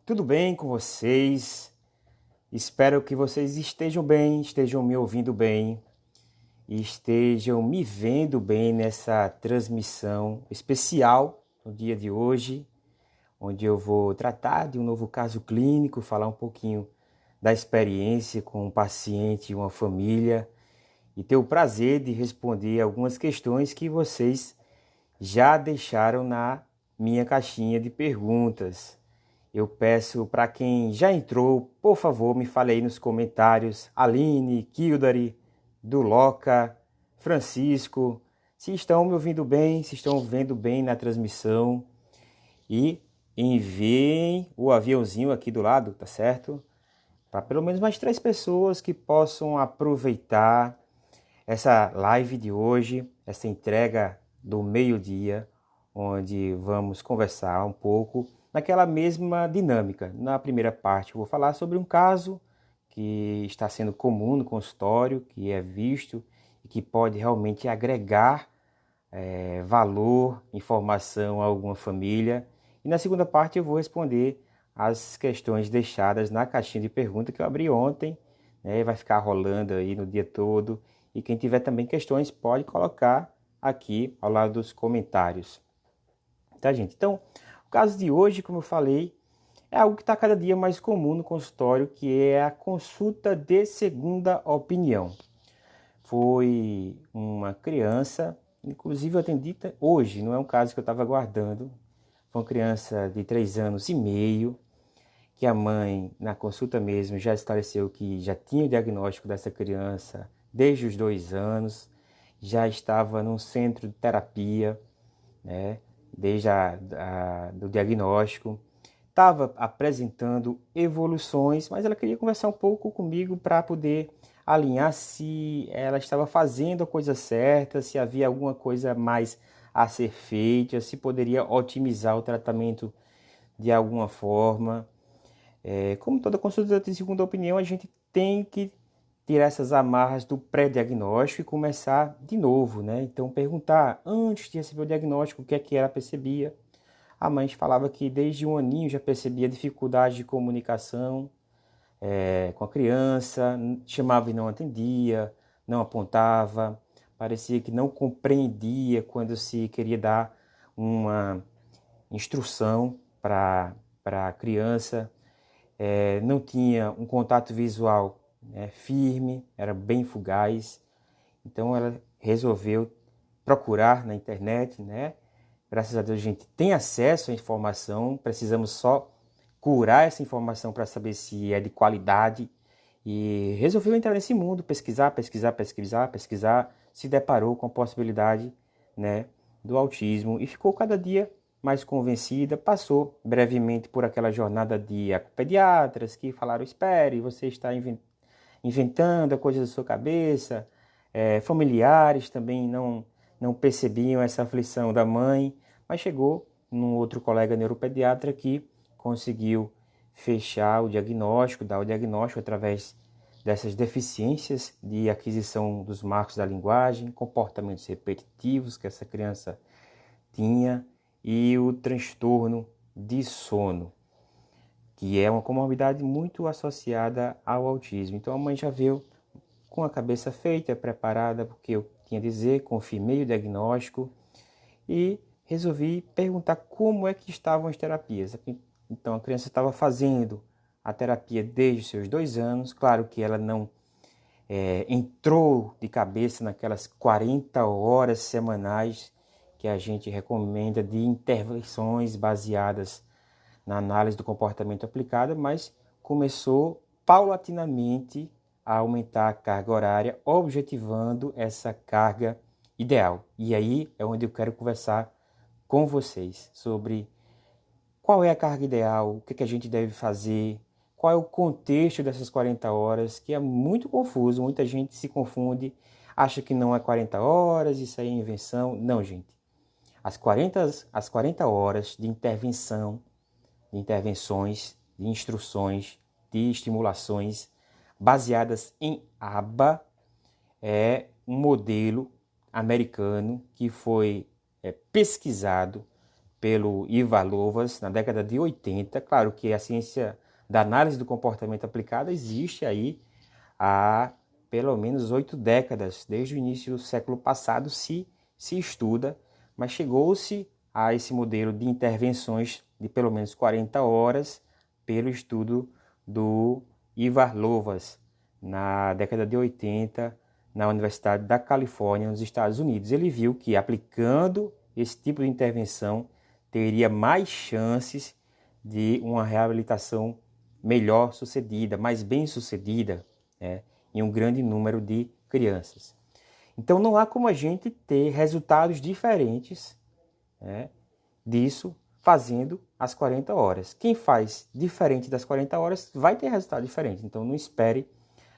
Tudo bem com vocês? Espero que vocês estejam bem, estejam me ouvindo bem e estejam me vendo bem nessa transmissão especial no dia de hoje, onde eu vou tratar de um novo caso clínico, falar um pouquinho da experiência com um paciente e uma família e ter o prazer de responder algumas questões que vocês já deixaram na minha caixinha de perguntas. Eu peço para quem já entrou, por favor, me fale aí nos comentários, Aline, Kildare, Duloca, Francisco, se estão me ouvindo bem, se estão vendo bem na transmissão e enviem o aviãozinho aqui do lado, tá certo? Para pelo menos mais 3 pessoas que possam aproveitar essa live de hoje, essa entrega do meio-dia, onde vamos conversar um pouco naquela mesma dinâmica. Na primeira parte eu vou falar sobre um caso que está sendo comum no consultório, que é visto e que pode realmente agregar valor, informação a alguma família. E na segunda parte eu vou responder as questões deixadas na caixinha de perguntas que eu abri ontem, né? Vai ficar rolando aí no dia todo. E quem tiver também questões pode colocar aqui ao lado dos comentários. Tá, gente? Então, o caso de hoje, como eu falei, é algo que está cada dia mais comum no consultório, que é a consulta de segunda opinião. Foi uma criança, inclusive eu atendi hoje, não é um caso que eu estava aguardando. Foi uma criança de 3 anos e meio, que a mãe, na consulta mesmo, já esclareceu que já tinha o diagnóstico dessa criança desde os 2 anos, já estava num centro de terapia, né, desde do diagnóstico, estava apresentando evoluções, mas ela queria conversar um pouco comigo para poder alinhar se ela estava fazendo a coisa certa, se havia alguma coisa mais a ser feita, se poderia otimizar o tratamento de alguma forma. Como toda consulta de segunda opinião, a gente tem que tirar essas amarras do pré-diagnóstico e começar de novo, né? Então, perguntar antes de receber o diagnóstico o que é que ela percebia. A mãe falava que desde 1 aninho já percebia dificuldade de comunicação com a criança, chamava e não atendia, não apontava, parecia que não compreendia quando se queria dar uma instrução para a criança. Não tinha um contato visual, né, firme, era bem fugaz. Então ela resolveu procurar na internet, né? Graças a Deus a gente tem acesso à informação, precisamos só curar essa informação para saber se é de qualidade. E resolveu entrar nesse mundo, pesquisar, se deparou com a possibilidade, né, do autismo e ficou cada dia mais convencida. Passou brevemente por aquela jornada de pediatras que falaram: espere, você está inventando a coisa da sua cabeça. Familiares também não percebiam essa aflição da mãe, mas chegou num outro colega neuropediatra que conseguiu fechar o diagnóstico, dar o diagnóstico através dessas deficiências de aquisição dos marcos da linguagem, comportamentos repetitivos que essa criança tinha e o transtorno de sono, que é uma comorbidade muito associada ao autismo. Então a mãe já veio com a cabeça feita, preparada, porque eu tinha a dizer, confirmei o diagnóstico e resolvi perguntar como é que estavam as terapias. Então a criança estava fazendo a terapia desde os seus 2 anos, claro que ela não entrou de cabeça naquelas 40 horas semanais que a gente recomenda de intervenções baseadas na análise do comportamento aplicada, mas começou paulatinamente a aumentar a carga horária, objetivando essa carga ideal. E aí é onde eu quero conversar com vocês sobre qual é a carga ideal, o que a gente deve fazer, qual é o contexto dessas 40 horas, que é muito confuso, muita gente se confunde, acha que não é 40 horas, isso aí é invenção. Não, gente. As 40 horas de intervenção, de intervenções, de instruções, de estimulações baseadas em ABA é um modelo americano que foi pesquisado pelo Ivar Lovaas na década de 80. Claro que a ciência da análise do comportamento aplicada existe aí há pelo menos 8 décadas, desde o início do século passado se estuda, mas chegou-se a esse modelo de intervenções de pelo menos 40 horas pelo estudo do Ivar Lovaas na década de 80 na Universidade da Califórnia, nos Estados Unidos. Ele viu que aplicando esse tipo de intervenção teria mais chances de uma reabilitação melhor sucedida, mais bem sucedida, né, em um grande número de crianças. Então não há como a gente ter resultados diferentes, né, disso fazendo as 40 horas. Quem faz diferente das 40 horas vai ter resultado diferente. Então não espere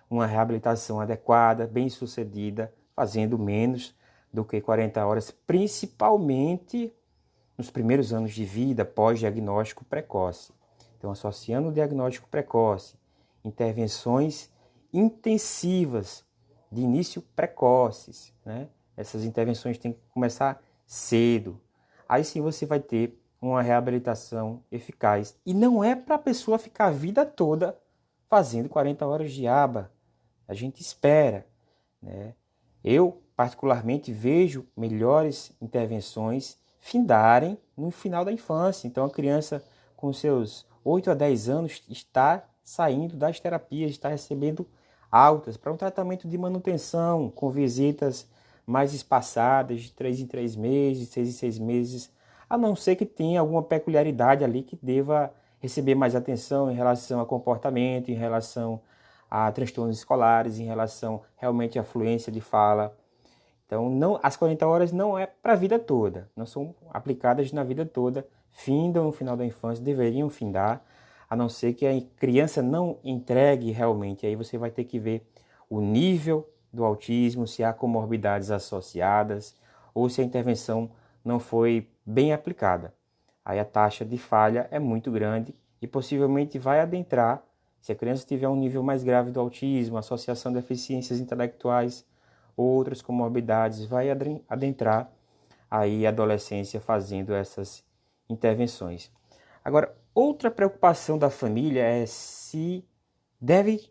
uma reabilitação adequada, bem sucedida, fazendo menos do que 40 horas, principalmente nos primeiros anos de vida pós-diagnóstico precoce. Então, associando o diagnóstico precoce, intervenções intensivas de início precoces, né? Essas intervenções têm que começar cedo. Aí sim você vai ter uma reabilitação eficaz. E não é para a pessoa ficar a vida toda fazendo 40 horas de aba. A gente espera, né? Eu, particularmente, vejo melhores intervenções findarem no final da infância. Então, a criança com seus 8 a 10 anos está saindo das terapias, está recebendo altas para um tratamento de manutenção, com visitas mais espaçadas, de 3 em 3 meses, 6 em 6 meses, a não ser que tenha alguma peculiaridade ali que deva receber mais atenção em relação a comportamento, em relação a transtornos escolares, em relação realmente à fluência de fala. Então, não, as 40 horas não é para a vida toda, não são aplicadas na vida toda, findam no final da infância, deveriam findar, a não ser que a criança não entregue realmente. Aí você vai ter que ver o nível do autismo, se há comorbidades associadas ou se a intervenção não foi bem aplicada. Aí a taxa de falha é muito grande e possivelmente vai adentrar, se a criança tiver um nível mais grave do autismo, associação de deficiências intelectuais, outras comorbidades, vai adentrar aí a adolescência fazendo essas intervenções. Agora, outra preocupação da família é se deve,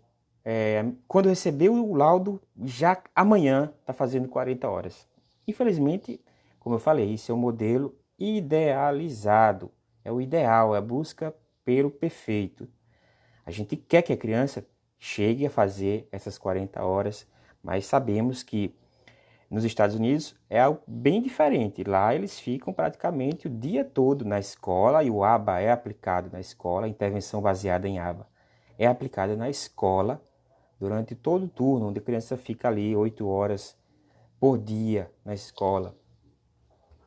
quando receber o laudo, já amanhã está fazendo 40 horas. Infelizmente, como eu falei, isso é um modelo idealizado, é o ideal, é a busca pelo perfeito. A gente quer que a criança chegue a fazer essas 40 horas, mas sabemos que nos Estados Unidos é algo bem diferente. Lá eles ficam praticamente o dia todo na escola e o ABA é aplicado na escola, a intervenção baseada em ABA é aplicada na escola durante todo o turno, onde a criança fica ali 8 horas por dia na escola.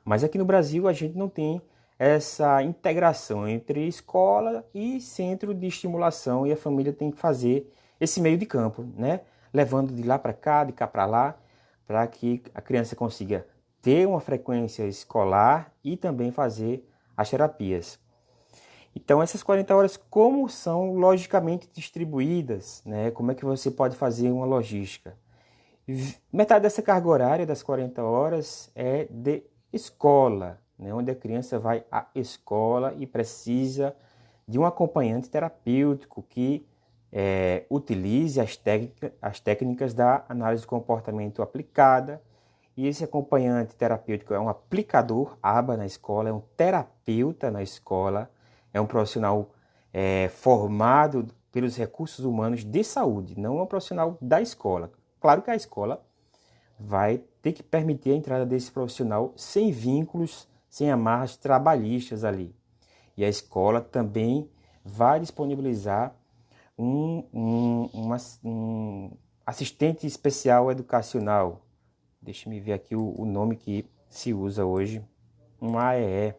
Mas aqui no Brasil a gente não tem essa integração entre escola e centro de estimulação e a família tem que fazer esse meio de campo, né? Levando de lá para cá, de cá para lá, para que a criança consiga ter uma frequência escolar e também fazer as terapias. Então, essas 40 horas, como são logicamente distribuídas, né? Como é que você pode fazer uma logística? Metade dessa carga horária das 40 horas é de escola, né? Onde a criança vai à escola e precisa de um acompanhante terapêutico que utilize as técnicas da análise do comportamento aplicada. E esse acompanhante terapêutico é um aplicador ABA na escola, é um terapeuta na escola, é um profissional formado pelos recursos humanos de saúde, não é um profissional da escola. Claro que a escola vai ter que permitir a entrada desse profissional sem vínculos, sem amarras trabalhistas ali. E a escola também vai disponibilizar um assistente especial educacional. Deixa-me ver aqui o nome que se usa hoje. Um AEE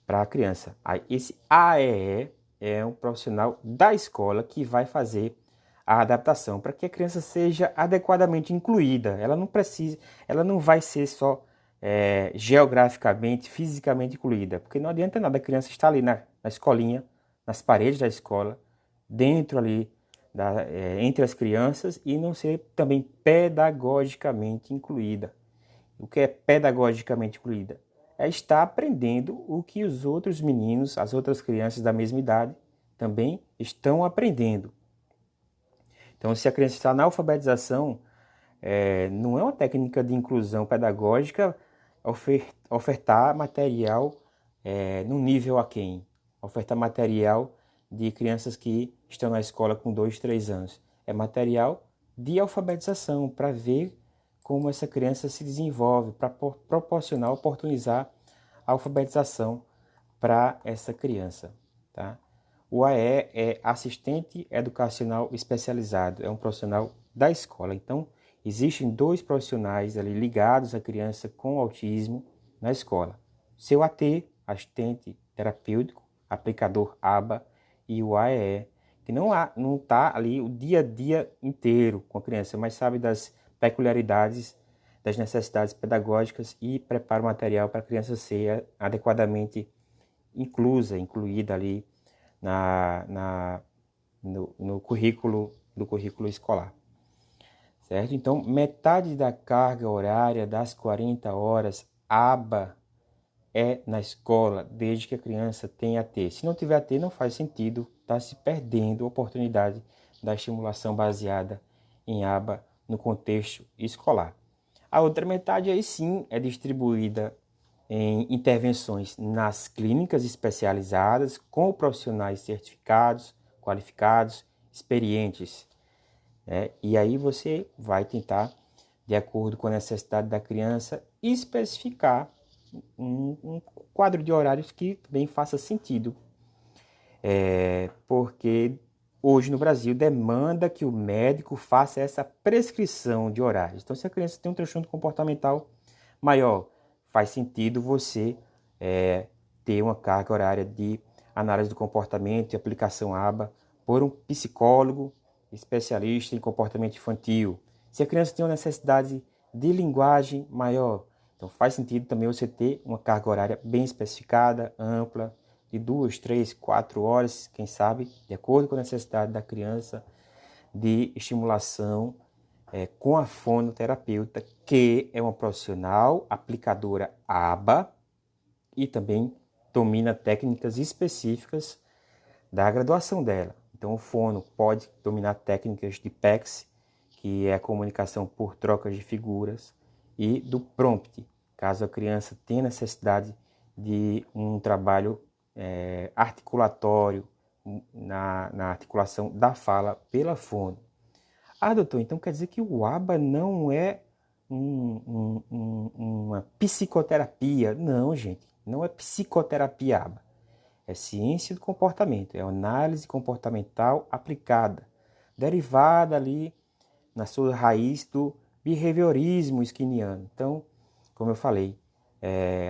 para a criança. Esse AEE é um profissional da escola que vai fazer a adaptação para que a criança seja adequadamente incluída. Ela não vai ser só geograficamente, fisicamente incluída, porque não adianta nada a criança estar ali na escolinha, nas paredes da escola, dentro ali, entre as crianças e não ser também pedagogicamente incluída. O que é pedagogicamente incluída? É estar aprendendo o que os outros meninos, as outras crianças da mesma idade também estão aprendendo. Então, se a criança está na alfabetização, não é uma técnica de inclusão pedagógica ofertar material no nível aquém, ofertar material de crianças que estão na escola com 2, 3 anos. É material de alfabetização para ver como essa criança se desenvolve, para proporcionar, oportunizar a alfabetização para essa criança. Tá? O AE é assistente educacional especializado, é um profissional da escola. Então, existem 2 profissionais ali ligados à criança com autismo na escola. Seu AT, assistente terapêutico, aplicador ABA, e o AEE, que não está ali o dia a dia inteiro com a criança, mas sabe das peculiaridades, das necessidades pedagógicas e prepara o material para a criança ser adequadamente incluída ali no currículo escolar. Certo? Então, metade da carga horária das 40 horas aba é na escola, desde que a criança tenha AT. Se não tiver AT, não faz sentido, está se perdendo a oportunidade da estimulação baseada em aba no contexto escolar. A outra metade aí sim é distribuída em intervenções nas clínicas especializadas com profissionais certificados, qualificados, experientes. E aí você vai tentar, de acordo com a necessidade da criança, especificar um quadro de horários que também faça sentido. Porque hoje no Brasil demanda que o médico faça essa prescrição de horários. Então, se a criança tem um transtorno comportamental maior, faz sentido você ter uma carga horária de análise do comportamento e aplicação ABA por um psicólogo especialista em comportamento infantil. Se a criança tem uma necessidade de linguagem maior, então faz sentido também você ter uma carga horária bem especificada, ampla, de 2, 3, 4 horas, quem sabe, de acordo com a necessidade da criança, de estimulação com a fonoterapeuta, que é uma profissional aplicadora ABA e também domina técnicas específicas da graduação dela. Então, o fono pode dominar técnicas de PEX, que é a comunicação por trocas de figuras, e do prompt, caso a criança tenha necessidade de um trabalho articulatório na articulação da fala pela fono. Ah, doutor, então quer dizer que o ABA não é uma psicoterapia? Não, gente, não é psicoterapia ABA. É ciência do comportamento, é análise comportamental aplicada, derivada ali na sua raiz do behaviorismo skinniano. Então, como eu falei,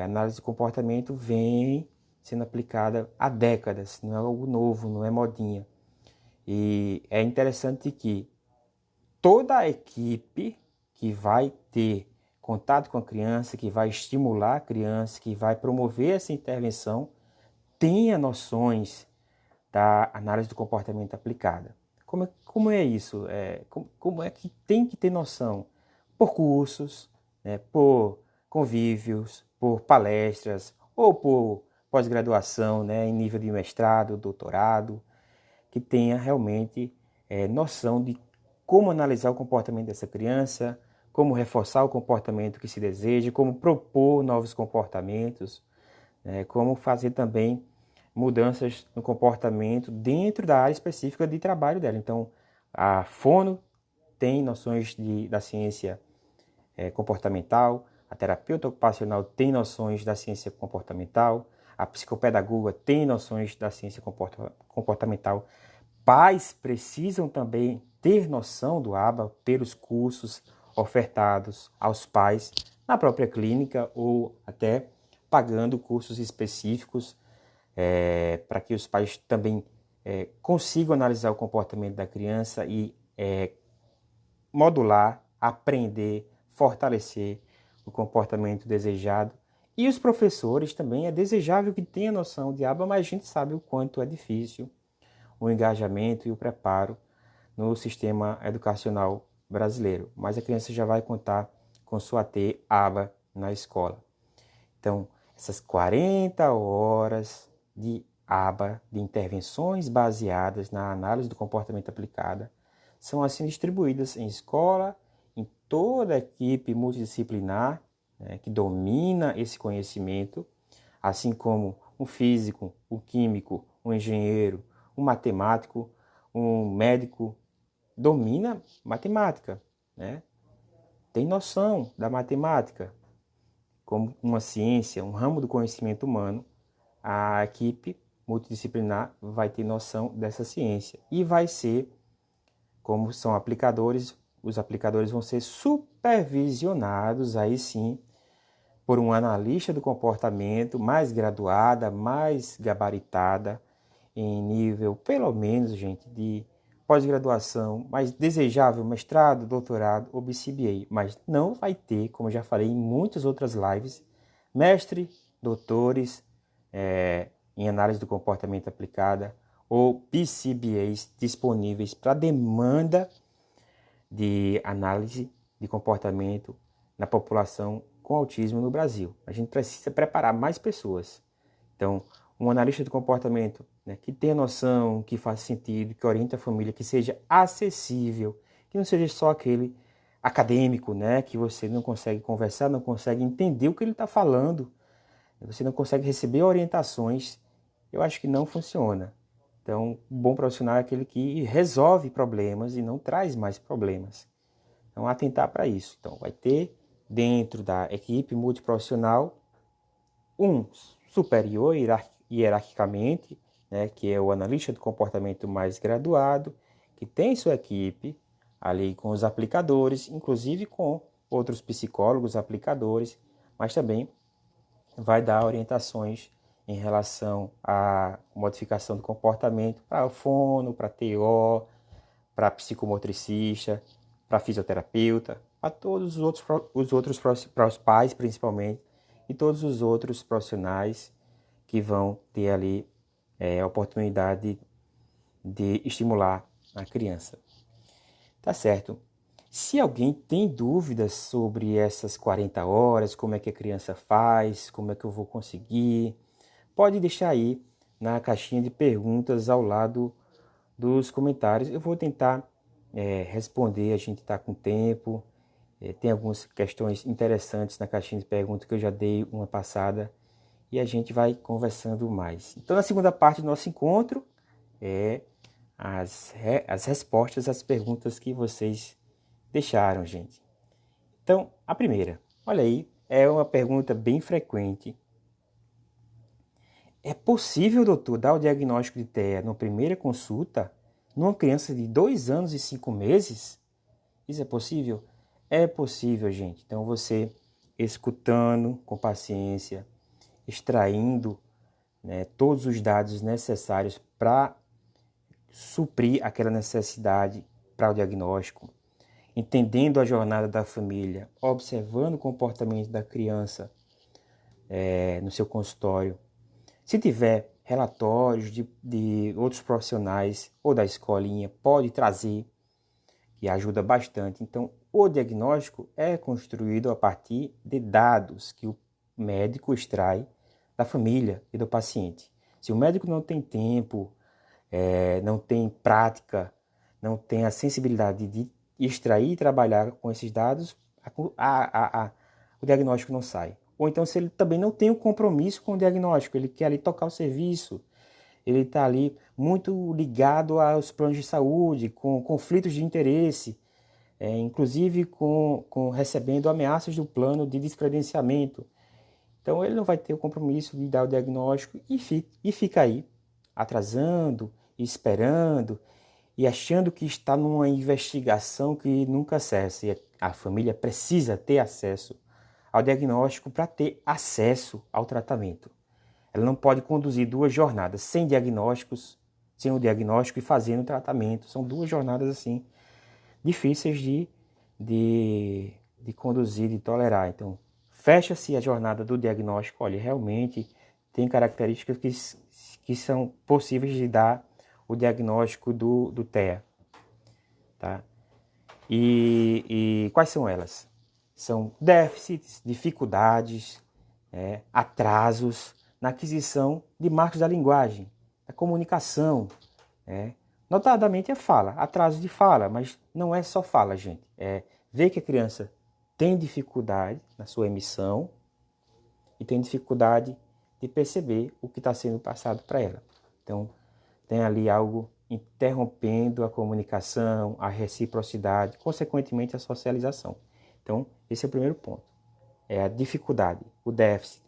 análise de comportamento vem sendo aplicada há décadas, não é algo novo, não é modinha. E é interessante que toda a equipe que vai ter contato com a criança, que vai estimular a criança, que vai promover essa intervenção, tenha noções da análise do comportamento aplicada. Como é isso? Como é que tem que ter noção? Por cursos, por convívios, por palestras ou por pós-graduação, em nível de mestrado, doutorado, que tenha realmente noção de como analisar o comportamento dessa criança, como reforçar o comportamento que se deseja, como propor novos comportamentos, como fazer também mudanças no comportamento dentro da área específica de trabalho dela. Então, a fono tem noções da ciência comportamental, a terapeuta ocupacional tem noções da ciência comportamental, a psicopedagoga tem noções da ciência comportamental. Pais precisam também ter noção do ABA pelos cursos ofertados aos pais na própria clínica ou até pagando cursos específicos para que os pais também consigam analisar o comportamento da criança e modular, aprender, fortalecer o comportamento desejado. E os professores também, é desejável que tenham noção de ABA, mas a gente sabe o quanto é difícil o engajamento e o preparo no sistema educacional brasileiro. Mas a criança já vai contar com sua AT ABA na escola. Então, essas 40 horas de aba de intervenções baseadas na análise do comportamento aplicada são assim distribuídas em escola, em toda a equipe multidisciplinar, né, que domina esse conhecimento, assim como um físico, um químico, um engenheiro, um matemático, um médico, domina matemática, né? Tem noção da matemática como uma ciência, um ramo do conhecimento humano. A equipe multidisciplinar vai ter noção dessa ciência e vai ser, como são aplicadores, os aplicadores vão ser supervisionados, aí sim, por um analista do comportamento mais graduada, mais gabaritada, em nível, pelo menos, gente, de pós-graduação, mais desejável, mestrado, doutorado ou BCBA, mas não vai ter, como eu já falei em muitas outras lives, mestre, doutores em análise do comportamento aplicada ou PCBAs disponíveis para demanda de análise de comportamento na população com autismo no Brasil. A gente precisa preparar mais pessoas. Então, um analista de comportamento, né, que tenha noção, que faça sentido, que oriente a família, que seja acessível, que não seja só aquele acadêmico, né, que você não consegue conversar, não consegue entender o que ele está falando, você não consegue receber orientações. Eu acho que não funciona. Então, um bom profissional é aquele que resolve problemas e não traz mais problemas. Então, atentar para isso. Então, vai ter dentro da equipe multiprofissional um superior hierarquicamente, né, que é o analista de comportamento mais graduado, que tem sua equipe ali com os aplicadores, inclusive com outros psicólogos aplicadores, mas também vai dar orientações em relação à modificação do comportamento para o fono, para TO, para psicomotricista, para fisioterapeuta, para todos os outros para os pais principalmente, e todos os outros profissionais que vão ter ali a oportunidade de estimular a criança. Tá certo? Se alguém tem dúvidas sobre essas 40 horas, como é que a criança faz, como é que eu vou conseguir, pode deixar aí na caixinha de perguntas ao lado dos comentários. Eu vou tentar responder, a gente está com tempo. Tem algumas questões interessantes na caixinha de perguntas que eu já dei uma passada e a gente vai conversando mais. Então, na segunda parte do nosso encontro, as respostas às perguntas que vocês deixaram, gente. Então, a primeira, olha aí, é uma pergunta bem frequente. É possível, doutor, dar o diagnóstico de TEA na primeira consulta numa criança de 2 anos e 5 meses? Isso é possível? É possível, gente. Então, você escutando com paciência, extraindo, né, todos os dados necessários para suprir aquela necessidade para o diagnóstico, entendendo a jornada da família, observando o comportamento da criança no seu consultório. Se tiver relatórios de outros profissionais ou da escolinha, pode trazer, que ajuda bastante. Então, o diagnóstico é construído a partir de dados que o médico extrai da família e do paciente. Se o médico não tem tempo, não tem prática, não tem a sensibilidade de extrair e trabalhar com esses dados, o diagnóstico não sai. Ou então, se ele também não tem um compromisso com o diagnóstico, ele quer ali tocar o serviço, ele está ali muito ligado aos planos de saúde, com conflitos de interesse, inclusive com recebendo ameaças do plano de descredenciamento. Então, ele não vai ter o compromisso de dar o diagnóstico e fica aí, atrasando, esperando e achando que está numa investigação que nunca cessa. E a família precisa ter acesso ao diagnóstico para ter acesso ao tratamento. Ela não pode conduzir 2 jornadas sem diagnósticos, sem o diagnóstico e fazendo o tratamento. São 2 jornadas assim difíceis de conduzir, de tolerar. Então, fecha-se a jornada do diagnóstico. Olha, realmente tem características que são possíveis de dar o diagnóstico do TEA. Tá? E quais são elas? são déficits, dificuldades, atrasos na aquisição de marcos da linguagem, da comunicação, notadamente a fala, atraso de fala, mas não é só fala, gente. É ver que a criança tem dificuldade na sua emissão e tem dificuldade de perceber o que está sendo passado para ela. Então, tem ali algo interrompendo a comunicação, a reciprocidade, consequentemente a socialização. Então, esse é o primeiro ponto. É a dificuldade, o déficit.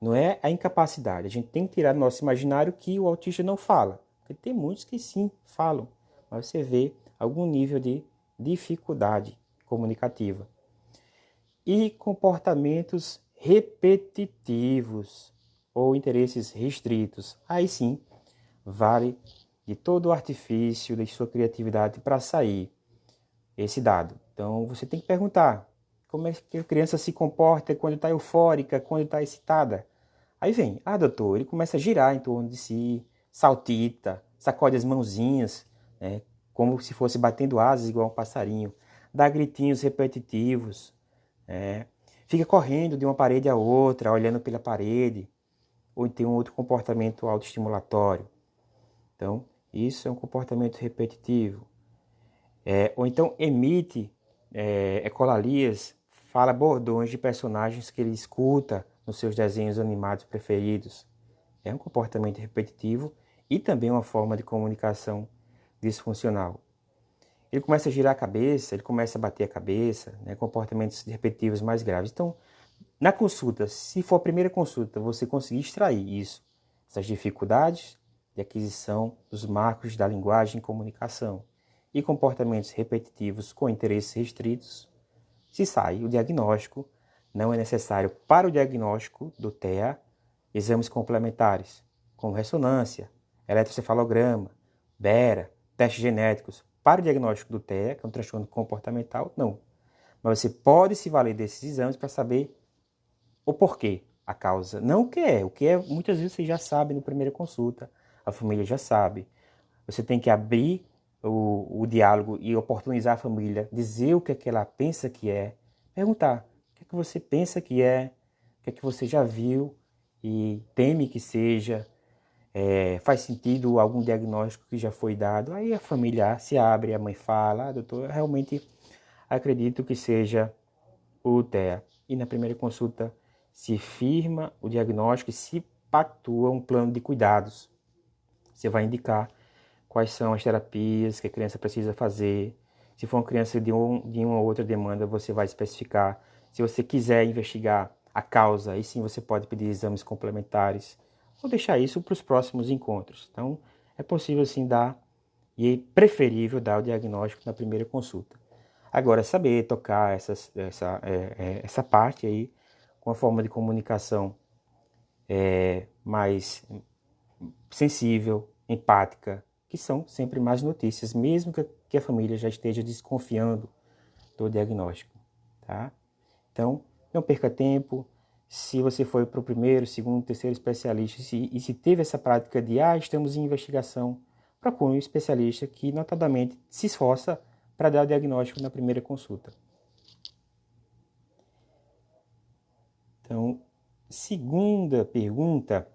Não é a incapacidade. A gente tem que tirar do nosso imaginário que o autista não fala. Porque tem muitos que sim falam, mas você vê algum nível de dificuldade comunicativa. E comportamentos repetitivos ou interesses restritos. Aí sim, vale de todo o artifício de sua criatividade para sair esse dado. Então, você tem que perguntar como é que a criança se comporta quando está eufórica, quando está excitada. Aí vem, doutor, ele começa a girar em torno de si, saltita, sacode as mãozinhas, como se fosse batendo asas igual um passarinho, dá gritinhos repetitivos, fica correndo de uma parede a outra, olhando pela parede, ou tem um outro comportamento autoestimulatório. Então, isso é um comportamento repetitivo. Ou então emite ecolalias, fala bordões de personagens que ele escuta nos seus desenhos animados preferidos. É um comportamento repetitivo e também uma forma de comunicação disfuncional. Ele começa a girar a cabeça, ele começa a bater a cabeça, comportamentos repetitivos mais graves. Então, na consulta, se for a primeira consulta, você conseguir extrair isso, essas dificuldades de aquisição dos marcos da linguagem e comunicação e comportamentos repetitivos com interesses restritos, se sai o diagnóstico. Não é necessário para o diagnóstico do TEA exames complementares, como ressonância, eletrocefalograma, BERA, testes genéticos. Para o diagnóstico do TEA, que é um transtorno comportamental, não. Mas você pode se valer desses exames para saber o porquê, a causa. Não o que é. O que é, muitas vezes você já sabe na primeira consulta, a família já sabe. Você tem que abrir o diálogo e oportunizar a família, dizer o que é que ela pensa que é, perguntar o que é que você pensa que é, o que é que você já viu e teme que seja, faz sentido algum diagnóstico que já foi dado. Aí a família se abre, a mãe fala, doutor, eu realmente acredito que seja o TEA. E na primeira consulta se firma o diagnóstico e se pactua um plano de cuidados. Você vai indicar quais são as terapias que a criança precisa fazer. Se for uma criança de uma ou outra demanda, você vai especificar. Se você quiser investigar a causa, aí sim você pode pedir exames complementares ou deixar isso para os próximos encontros. Então, é possível sim dar, e é preferível dar o diagnóstico na primeira consulta. Agora, saber tocar essa parte aí com uma forma de comunicação mais sensível, empática, que são sempre más notícias, mesmo que a família já esteja desconfiando do diagnóstico, tá? Então, não perca tempo. Se você foi para o primeiro, segundo, terceiro especialista e se teve essa prática de estamos em investigação, procure um especialista que notadamente se esforça para dar o diagnóstico na primeira consulta. Então, segunda pergunta: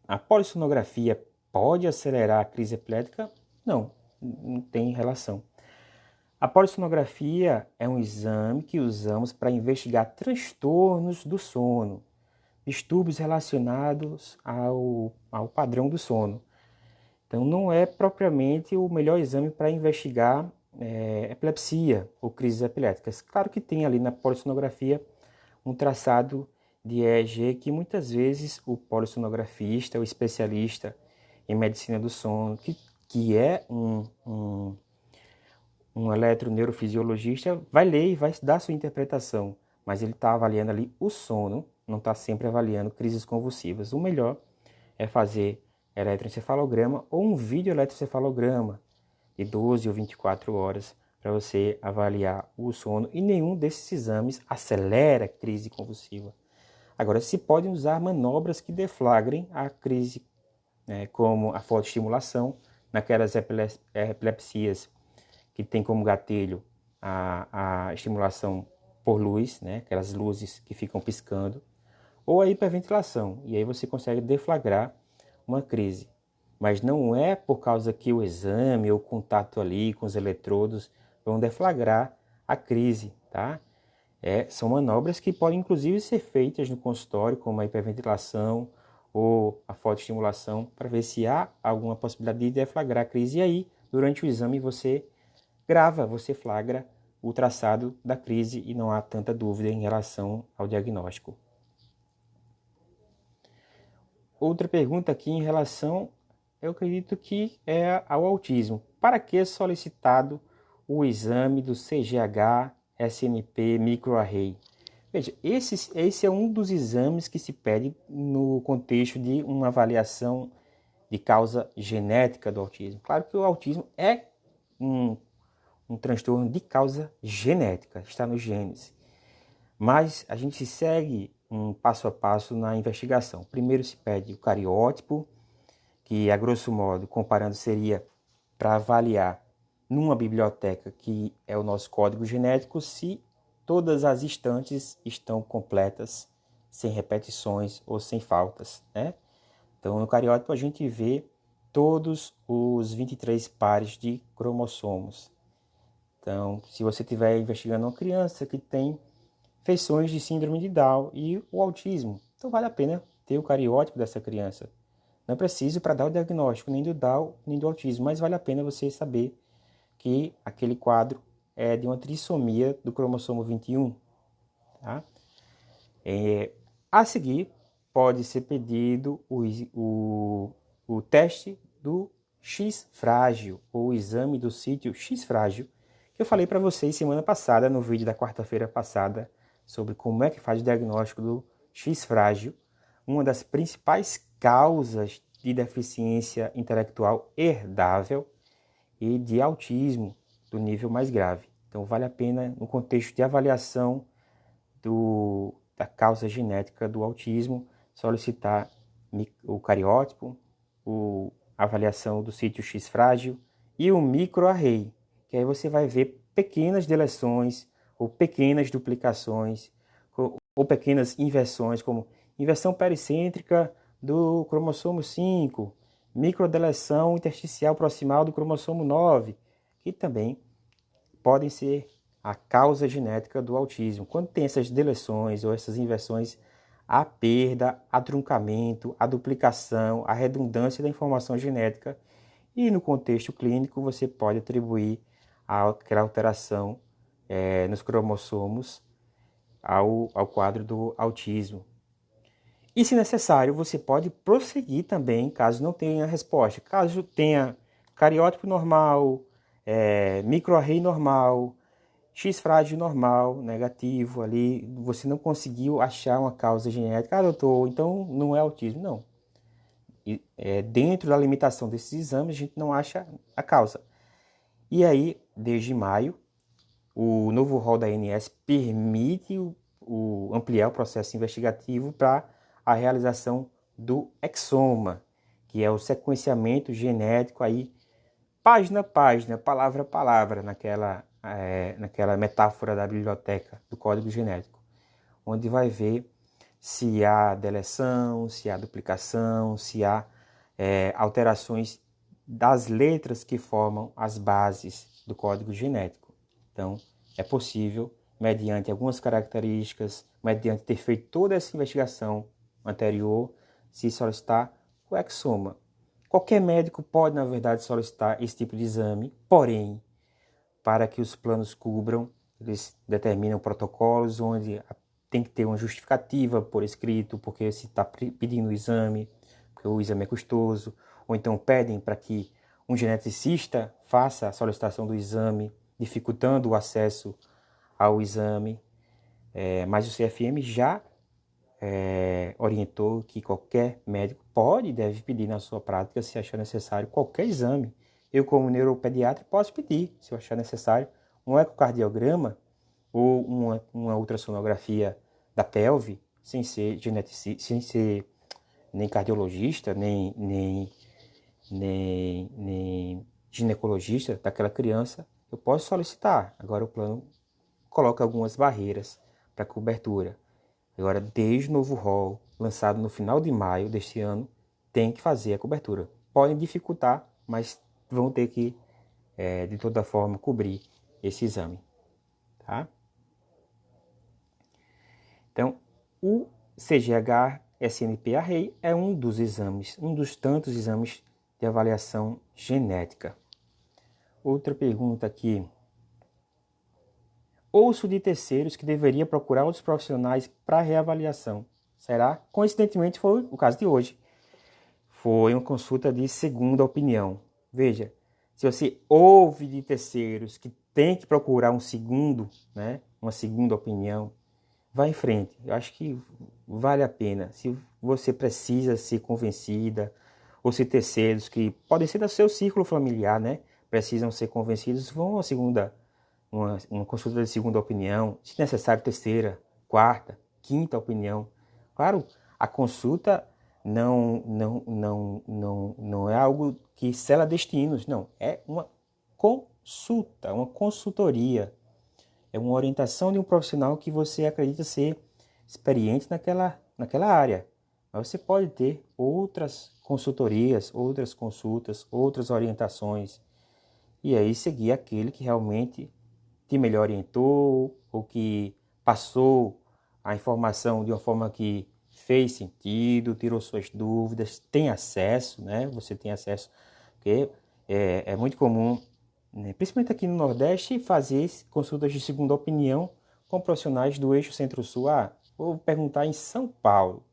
a polissonografia pode acelerar a crise epilética? Não, não tem relação. A polissonografia é um exame que usamos para investigar transtornos do sono, distúrbios relacionados ao padrão do sono. Então, não é propriamente o melhor exame para investigar epilepsia ou crises epiléticas. Claro que tem ali na polissonografia um traçado de EEG que muitas vezes o polissonografista, o especialista em medicina do sono, que é um eletroneurofisiologista, vai ler e vai dar sua interpretação, mas ele está avaliando ali o sono, não está sempre avaliando crises convulsivas. O melhor é fazer eletroencefalograma ou um vídeo eletroencefalograma de 12 ou 24 horas para você avaliar o sono, e nenhum desses exames acelera a crise convulsiva. Agora, se podem usar manobras que deflagrem a crise, como a fotoestimulação, naquelas epilepsias que tem como gatilho a estimulação por luz, né? Aquelas luzes que ficam piscando, ou a hiperventilação, e aí você consegue deflagrar uma crise. Mas não é por causa que o exame ou o contato ali com os eletrodos vão deflagrar a crise, tá? São manobras que podem inclusive ser feitas no consultório, como a hiperventilação ou a fotoestimulação, para ver se há alguma possibilidade de deflagrar a crise. E aí, durante o exame, você grava, você flagra o traçado da crise e não há tanta dúvida em relação ao diagnóstico. Outra pergunta aqui em relação, eu acredito que é ao autismo. Para que é solicitado o exame do CGH, SNP, microarray? Veja, esse é um dos exames que se pede no contexto de uma avaliação de causa genética do autismo. Claro que o autismo é um transtorno de causa genética, está nos genes. Mas a gente segue um passo a passo na investigação. Primeiro se pede o cariótipo, que a grosso modo, comparando, seria para avaliar numa biblioteca que é o nosso código genético se todas as estantes estão completas, sem repetições ou sem faltas, né? Então, no cariótipo a gente vê todos os 23 pares de cromossomos. Então, se você estiver investigando uma criança que tem feições de síndrome de Down e o autismo, então vale a pena ter o cariótipo dessa criança. Não é preciso para dar o diagnóstico nem do Down nem do autismo, mas vale a pena você saber que aquele quadro é de uma trissomia do cromossomo 21. Tá? A seguir, pode ser pedido o teste do X frágil, ou o exame do sítio X frágil, que eu falei para vocês semana passada, no vídeo da quarta-feira passada, sobre como é que faz o diagnóstico do X frágil, uma das principais causas de deficiência intelectual herdável e de autismo do nível mais grave. Então, vale a pena, no contexto de avaliação da causa genética do autismo, solicitar o cariótipo, a avaliação do sítio X frágil e o microarray, que aí você vai ver pequenas deleções ou pequenas duplicações ou pequenas inversões, como inversão pericêntrica do cromossomo 5, microdeleção intersticial proximal do cromossomo 9, que também podem ser a causa genética do autismo. Quando tem essas deleções ou essas inversões, a perda, a truncamento, a duplicação, a redundância da informação genética, e no contexto clínico você pode atribuir aquela alteração nos cromossomos ao quadro do autismo. E, se necessário, você pode prosseguir também, caso não tenha resposta. Caso tenha cariótipo normal, microarray normal, X frágil normal, negativo ali, você não conseguiu achar uma causa genética. Ah, doutor, então não é autismo. Não. Dentro da limitação desses exames, a gente não acha a causa. E aí, desde maio, o novo rol da ANS permite ampliar o processo investigativo para a realização do exoma, que é o sequenciamento genético aí, página a página, palavra a palavra, naquela metáfora da biblioteca do código genético, onde vai ver se há deleção, se há duplicação, se há alterações das letras que formam as bases do código genético. Então, é possível, mediante algumas características, mediante ter feito toda essa investigação anterior, se solicitar o exoma. Qualquer médico pode, na verdade, solicitar esse tipo de exame, porém, para que os planos cubram, eles determinam protocolos onde tem que ter uma justificativa por escrito, porque se está pedindo o exame, porque o exame é custoso, ou então pedem para que um geneticista faça a solicitação do exame, dificultando o acesso ao exame, mas o CFM já orientou que qualquer médico pode e deve pedir na sua prática, se achar necessário, qualquer exame. Eu, como neuropediatra, posso pedir, se eu achar necessário, um ecocardiograma ou uma ultrassonografia da pelve, sem ser geneticista, sem ser nem cardiologista, nem ginecologista daquela criança, eu posso solicitar. Agora o plano coloca algumas barreiras para cobertura. Agora, desde o novo rol, lançado no final de maio deste ano, tem que fazer a cobertura. Podem dificultar, mas vão ter que, de toda forma, cobrir esse exame. Tá? Então, o CGH-SNP-Array é um dos exames, um dos tantos exames de avaliação genética. Outra pergunta aqui. Ouço de terceiros que deveria procurar outros profissionais para reavaliação. Será? Coincidentemente foi o caso de hoje. Foi uma consulta de segunda opinião. Veja, se você ouve de terceiros que tem que procurar um segundo, né, uma segunda opinião, vá em frente. Eu acho que vale a pena. Se você precisa ser convencida, ou se terceiros que podem ser do seu círculo familiar, né, precisam ser convencidos, vão a uma consulta de segunda opinião, se necessário terceira, quarta, quinta opinião. Claro, a consulta não é algo que sela destinos, não. É uma consulta, uma consultoria. É uma orientação de um profissional que você acredita ser experiente naquela área. Mas você pode ter outras consultorias, outras consultas, outras orientações. E aí seguir aquele que realmente te melhor orientou, ou que passou a informação de uma forma que fez sentido, tirou suas dúvidas, tem acesso, né? Você tem acesso, porque é muito comum, né, principalmente aqui no Nordeste, fazer consultas de segunda opinião com profissionais do eixo Centro-Sul. Vou perguntar em São Paulo,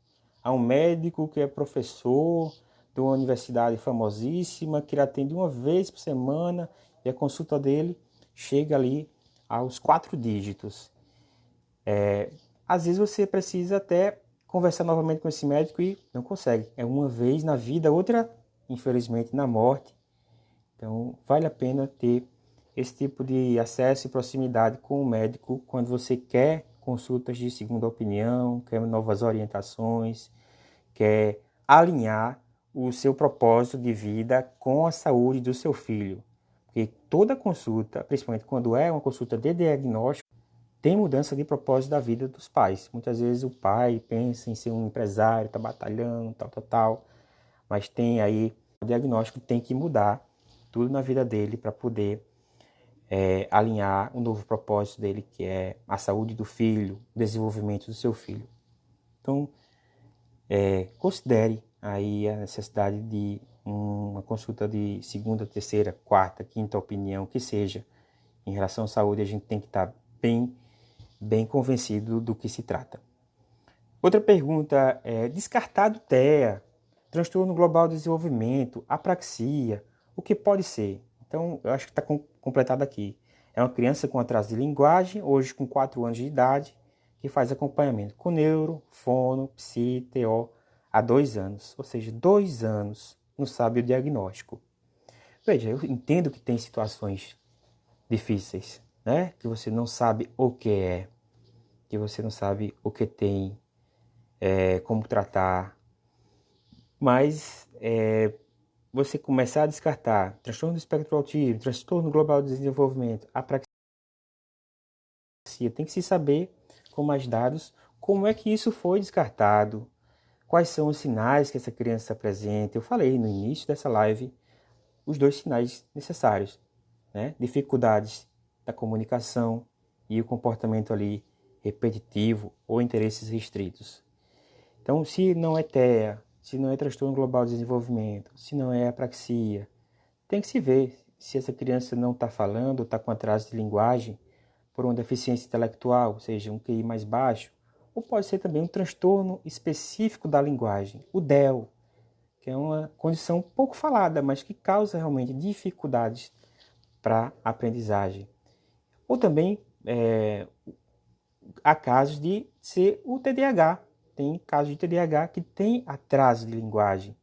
a um médico que é professor de uma universidade famosíssima, que ele atende uma vez por semana, e a consulta dele chega ali aos 4 dígitos. Às vezes você precisa até conversar novamente com esse médico e não consegue. É uma vez na vida, outra, infelizmente, na morte. Então, vale a pena ter esse tipo de acesso e proximidade com o médico quando você quer consultas de segunda opinião, quer novas orientações, quer alinhar o seu propósito de vida com a saúde do seu filho. Porque toda consulta, principalmente quando é uma consulta de diagnóstico, tem mudança de propósito da vida dos pais. Muitas vezes o pai pensa em ser um empresário, está batalhando, tal, mas tem aí o diagnóstico, tem que mudar tudo na vida dele para poder alinhar o novo propósito dele, que é a saúde do filho, o desenvolvimento do seu filho. Então, considere aí a necessidade de uma consulta de segunda, terceira, quarta, quinta opinião, que seja. Em relação à saúde, a gente tem que estar bem convencido do que se trata. Outra pergunta é: descartado TEA, transtorno global de desenvolvimento, apraxia, o que pode ser? Então, eu acho que está completado aqui. É uma criança com atraso de linguagem, hoje com 4 anos de idade, que faz acompanhamento com neuro, fono, psi, TO há 2 anos. Ou seja, 2 anos não sabe o diagnóstico. Veja, eu entendo que tem situações difíceis, né? Que você não sabe o que é, que você não sabe o que tem, como tratar. Mas você começar a descartar transtorno do espectro autista, transtorno global de desenvolvimento, apraxia, tem que se saber com mais dados como é que isso foi descartado, quais são os sinais que essa criança apresenta. Eu falei no início dessa live os 2 sinais necessários, né? Dificuldades da comunicação e o comportamento ali repetitivo ou interesses restritos. Então, se não é TEA, se não é transtorno global de desenvolvimento, se não é apraxia, tem que se ver se essa criança não está falando, está com atraso de linguagem por uma deficiência intelectual, ou seja, um QI mais baixo, ou pode ser também um transtorno específico da linguagem, o DEL, que é uma condição pouco falada, mas que causa realmente dificuldades para a aprendizagem. Ou também há casos de ser o TDAH. Tem casos de TDAH que tem atraso de linguagem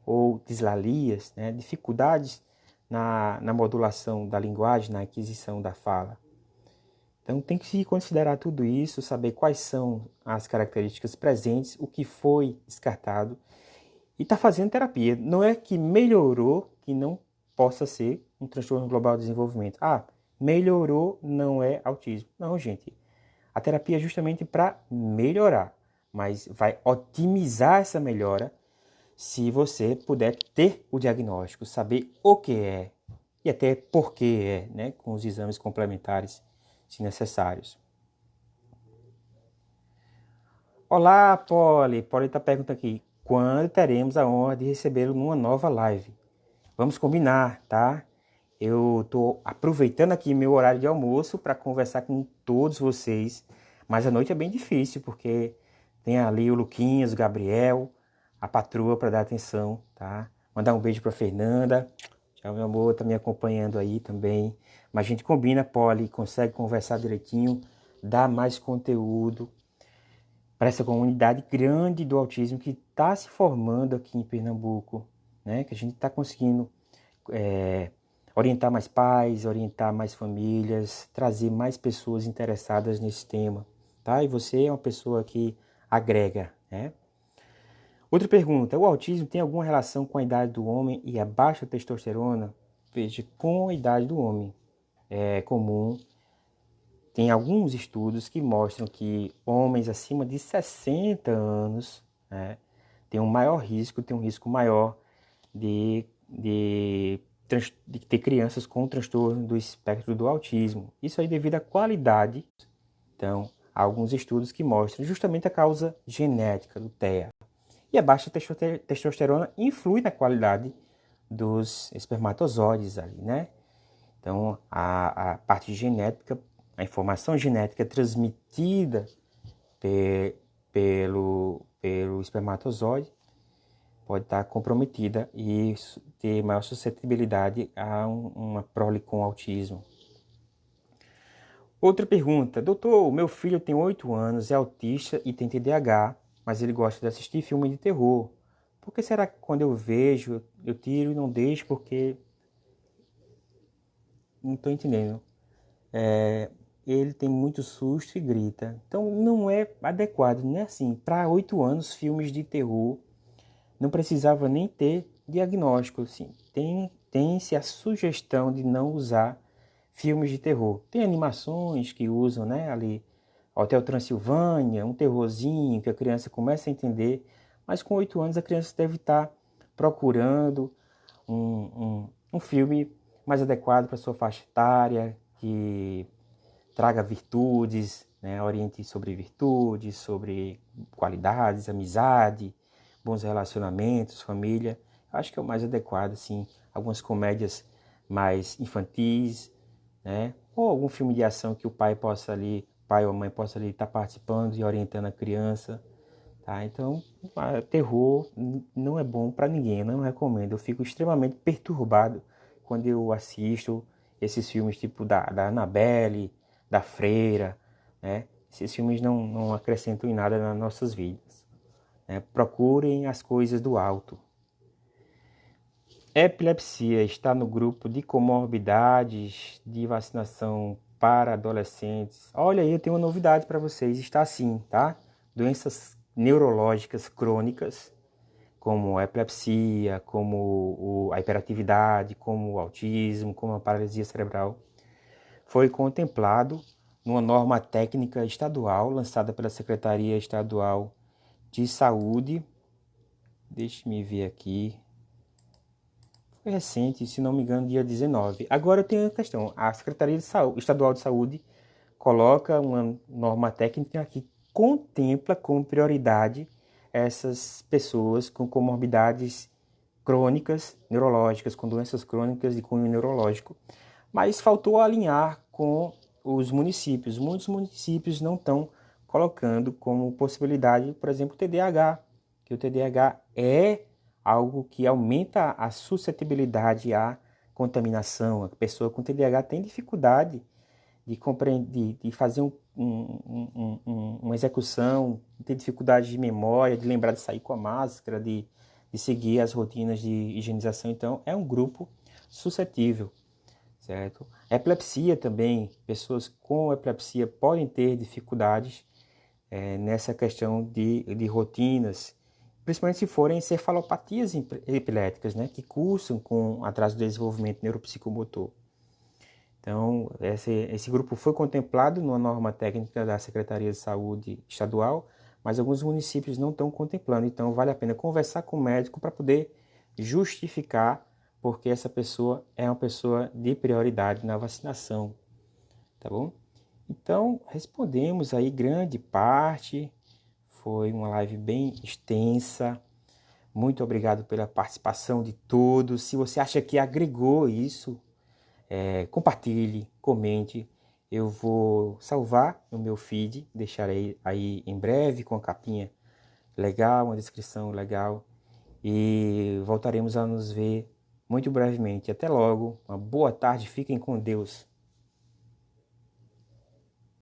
ou dislalias, né, dificuldades na modulação da linguagem, na aquisição da fala. Então tem que se considerar tudo isso, saber quais são as características presentes, o que foi descartado e está fazendo terapia. Não é que melhorou que não possa ser um transtorno global de desenvolvimento. melhorou, não é autismo. Não, gente. A terapia é justamente para melhorar, mas vai otimizar essa melhora se você puder ter o diagnóstico, saber o que é e até por que é, né, com os exames complementares, se necessários. Olá, Polly. Polly está perguntando aqui, quando teremos a honra de recebê-lo numa nova live? Vamos combinar, tá? Eu estou aproveitando aqui meu horário de almoço para conversar com todos vocês, mas a noite é bem difícil, porque tem ali o Luquinhas, o Gabriel, a patroa para dar atenção, tá? Mandar um beijo para Fernanda. Tchau, meu amor, tá me acompanhando aí também. Mas a gente combina, Polly, consegue conversar direitinho, dar mais conteúdo para essa comunidade grande do autismo que está se formando aqui em Pernambuco, né? Que a gente está conseguindo orientar mais pais, orientar mais famílias, trazer mais pessoas interessadas nesse tema, tá? E você é uma pessoa que agrega, né? Outra pergunta, o autismo tem alguma relação com a idade do homem e a baixa testosterona? Veja, com a idade do homem é comum. Tem alguns estudos que mostram que homens acima de 60 anos, né, têm um risco maior de ter crianças com transtorno do espectro do autismo. Isso aí devido à qualidade. Então, há alguns estudos que mostram justamente a causa genética do TEA. E a baixa testosterona influi na qualidade dos espermatozoides ali, né? Então, a parte genética, a informação genética transmitida pelo espermatozoide pode estar comprometida e ter maior suscetibilidade a uma prole com autismo. Outra pergunta, doutor, meu filho tem 8 anos, é autista e tem TDAH, mas ele gosta de assistir filme de terror. Por que será que quando eu vejo, eu tiro e não deixo porque... Não estou entendendo. Ele tem muito susto e grita. Então não é adequado, não é assim. Para 8 anos, filmes de terror não precisava nem ter diagnóstico. Assim. Tem-se a sugestão de não usar filmes de terror. Tem animações que usam, né, ali, Hotel Transilvânia, um terrorzinho que a criança começa a entender, mas com 8 anos a criança deve estar procurando um filme mais adequado para sua faixa etária, que traga virtudes, né, oriente sobre virtudes, sobre qualidades, amizade, bons relacionamentos, família. Acho que é o mais adequado, assim, algumas comédias mais infantis, né, ou algum filme de ação que o pai ou a mãe possa ali estar participando e orientando a criança, tá? Então, terror não é bom para ninguém, eu não recomendo. Eu fico extremamente perturbado quando eu assisto esses filmes tipo da Annabelle, da Freira, né? Esses filmes não acrescentam em nada nas nossas vidas, né? Procurem as coisas do alto. Epilepsia está no grupo de comorbidades de vacinação para adolescentes. Olha aí, eu tenho uma novidade para vocês. Está sim, tá? Doenças neurológicas crônicas, como a epilepsia, como a hiperatividade, como o autismo, como a paralisia cerebral, foi contemplado numa norma técnica estadual lançada pela Secretaria Estadual de Saúde. Deixe-me ver aqui. Foi recente, se não me engano, dia 19. Agora eu tenho a questão. A Secretaria Estadual de Saúde coloca uma norma técnica que contempla como prioridade essas pessoas com comorbidades crônicas, neurológicas, com doenças crônicas de cunho neurológico. Mas faltou alinhar com os municípios. Muitos municípios não estão colocando como possibilidade, por exemplo, o TDAH, que o TDAH é algo que aumenta a suscetibilidade à contaminação. A pessoa com TDAH tem dificuldade de compreender, de fazer uma execução, tem dificuldade de memória, de lembrar de sair com a máscara, de seguir as rotinas de higienização. Então, é um grupo suscetível, certo? Epilepsia também, pessoas com epilepsia podem ter dificuldades nessa questão de rotinas, principalmente se forem encefalopatias epiléticas, né, que cursam com atraso do desenvolvimento neuropsicomotor. Então, esse grupo foi contemplado numa norma técnica da Secretaria de Saúde Estadual, mas alguns municípios não estão contemplando. Então, vale a pena conversar com o médico para poder justificar porque essa pessoa é uma pessoa de prioridade na vacinação, tá bom? Então, respondemos aí grande parte, foi uma live bem extensa. Muito obrigado pela participação de todos. Se você acha que agregou isso, compartilhe, comente. Eu vou salvar no meu feed, deixarei aí em breve com a capinha legal, uma descrição legal. E voltaremos a nos ver muito brevemente. Até logo, uma boa tarde, fiquem com Deus.